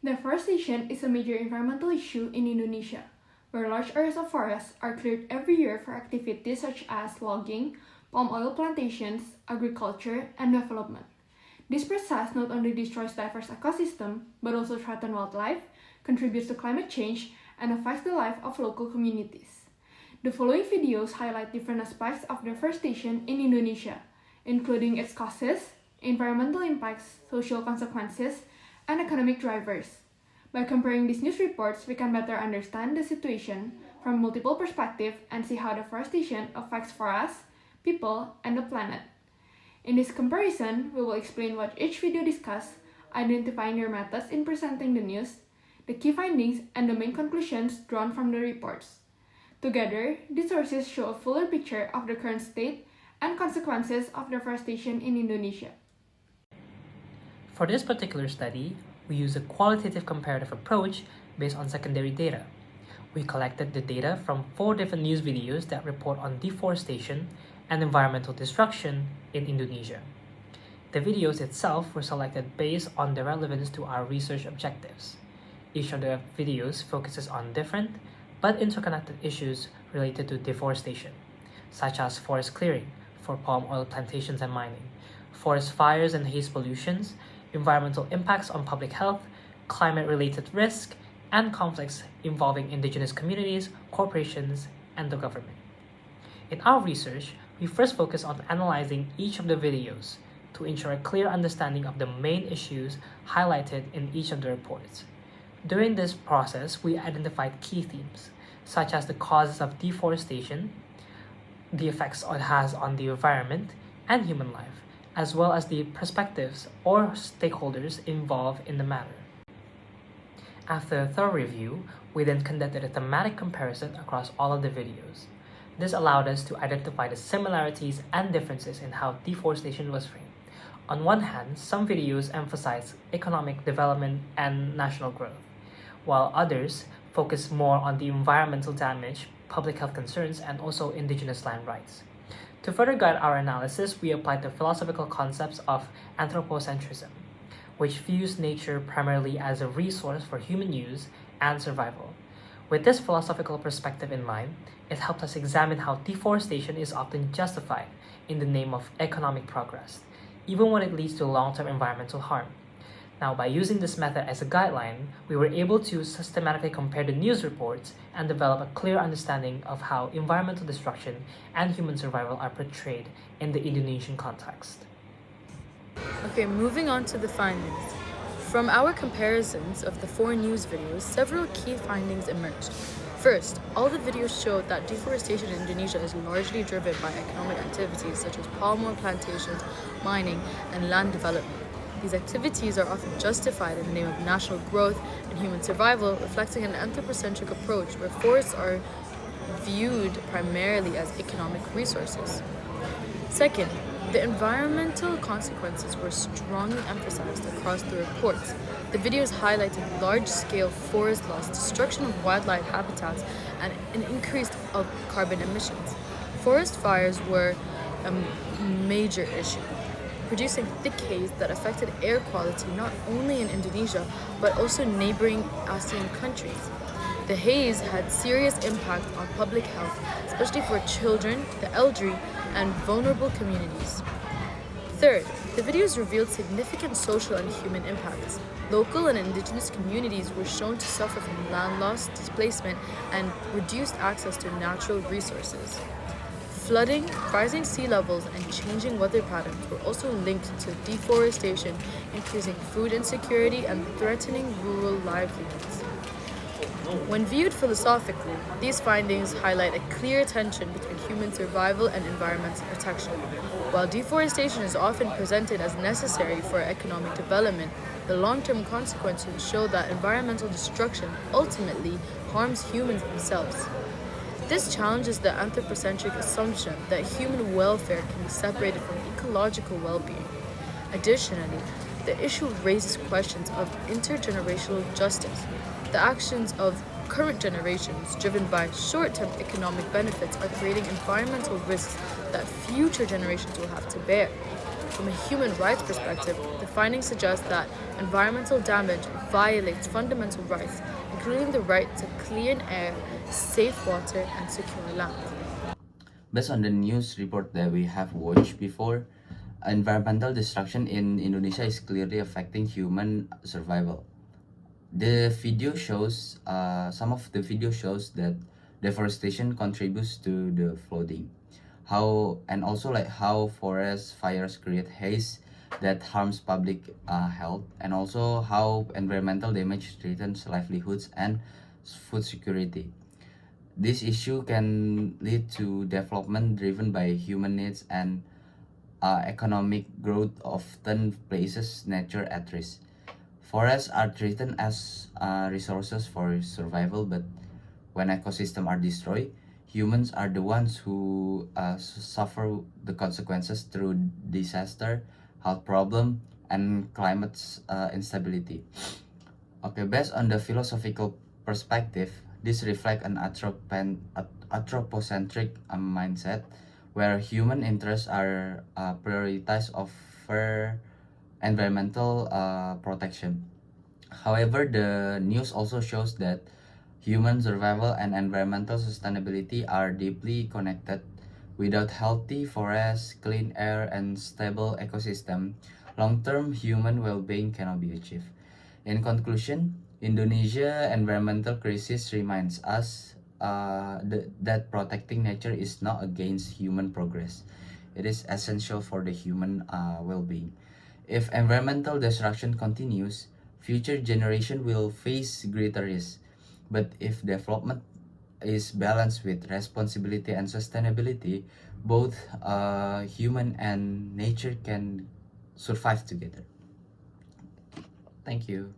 Deforestation is a major environmental issue in Indonesia, where large areas of forests are cleared every year for activities such as logging, palm oil plantations, agriculture, and development. This process not only destroys diverse ecosystems, but also threatens wildlife, contributes to climate change, and affects the life of local communities. The following videos highlight different aspects of deforestation in Indonesia, including its causes, environmental impacts, social consequences, and economic drivers. By comparing these news reports, we can better understand the situation from multiple perspectives and see how deforestation affects forests, people, and the planet. In this comparison, we will explain what each video discusses, identifying their methods in presenting the news, the key findings, and the main conclusions drawn from the reports. Together, these sources show a fuller picture of the current state and consequences of deforestation in Indonesia. For this particular study, we used a qualitative comparative approach based on secondary data. We collected the data from 4 different news videos that report on deforestation and environmental destruction in Indonesia. The videos itself were selected based on their relevance to our research objectives. Each of the videos focuses on different but interconnected issues related to deforestation, such as forest clearing for palm oil plantations and mining, forest fires and haze pollutions, environmental impacts on public health, climate-related risk, and conflicts involving indigenous communities, corporations, and the government. In our research, we first focus on analyzing each of the videos to ensure a clear understanding of the main issues highlighted in each of the reports. During this process, we identified key themes, such as the causes of deforestation, the effects it has on the environment and human life, as well as the perspectives or stakeholders involved in the matter. After a thorough review, we then conducted a thematic comparison across all of the videos. This allowed us to identify the similarities and differences in how deforestation was framed. On one hand, some videos emphasize economic development and national growth, while others focus more on the environmental damage, public health concerns, and also indigenous land rights. To further guide our analysis, we applied the philosophical concepts of anthropocentrism, which views nature primarily as a resource for human use and survival. With this philosophical perspective in mind, it helped us examine how deforestation is often justified in the name of economic progress, even when it leads to long-term environmental harm. Now, by using this method as a guideline, we were able to systematically compare the news reports and develop a clear understanding of how environmental destruction and human survival are portrayed in the Indonesian context. Okay, moving on to the findings. From our comparisons of the 4 news videos, several key findings emerged. First, all the videos showed that deforestation in Indonesia is largely driven by economic activities such as palm oil plantations, mining, and land development. These activities are often justified in the name of national growth and human survival, reflecting an anthropocentric approach where forests are viewed primarily as economic resources. Second, the environmental consequences were strongly emphasized across the reports. The videos highlighted large-scale forest loss, destruction of wildlife habitats, and an increase of carbon emissions. Forest fires were a major issue, producing thick haze that affected air quality not only in Indonesia, but also neighboring ASEAN countries. The haze had serious impact on public health, especially for children, the elderly, and vulnerable communities. Third, the videos revealed significant social and human impacts. Local and indigenous communities were shown to suffer from land loss, displacement, and reduced access to natural resources. Flooding, rising sea levels, and changing weather patterns were also linked to deforestation, increasing food insecurity and threatening rural livelihoods. When viewed philosophically, these findings highlight a clear tension between human survival and environmental protection. While deforestation is often presented as necessary for economic development, the long-term consequences show that environmental destruction ultimately harms humans themselves. This challenges the anthropocentric assumption that human welfare can be separated from ecological well-being. Additionally, the issue raises questions of intergenerational justice. The actions of current generations, driven by short-term economic benefits, are creating environmental risks that future generations will have to bear. From a human rights perspective, the findings suggest that environmental damage violates fundamental rights, including the right to clean air, safe water, and secure land. Based on the news report that we have watched before, environmental destruction in Indonesia is clearly affecting human survival. The video shows, some of the video shows that deforestation contributes to the flooding, and also like how forest fires create haze that harms public health, and also how environmental damage threatens livelihoods and food security. This issue can lead to development driven by human needs, and economic growth often places nature at risk. Forests are treated as resources for survival, but when ecosystems are destroyed, humans are the ones who suffer the consequences through disaster, health problem, and climate instability. Okay, based on the philosophical perspective, this reflects an anthropocentric mindset where human interests are prioritized over environmental protection. However, the news also shows that human survival and environmental sustainability are deeply connected. Without healthy forests, clean air, and stable ecosystem, long-term human well-being cannot be achieved. In conclusion, Indonesia environmental crisis reminds us that protecting nature is not against human progress. It is essential for the human well-being. If environmental destruction continues, future generation will face greater risks. But if development is balanced with responsibility and sustainability, both human and nature can survive together. Thank you.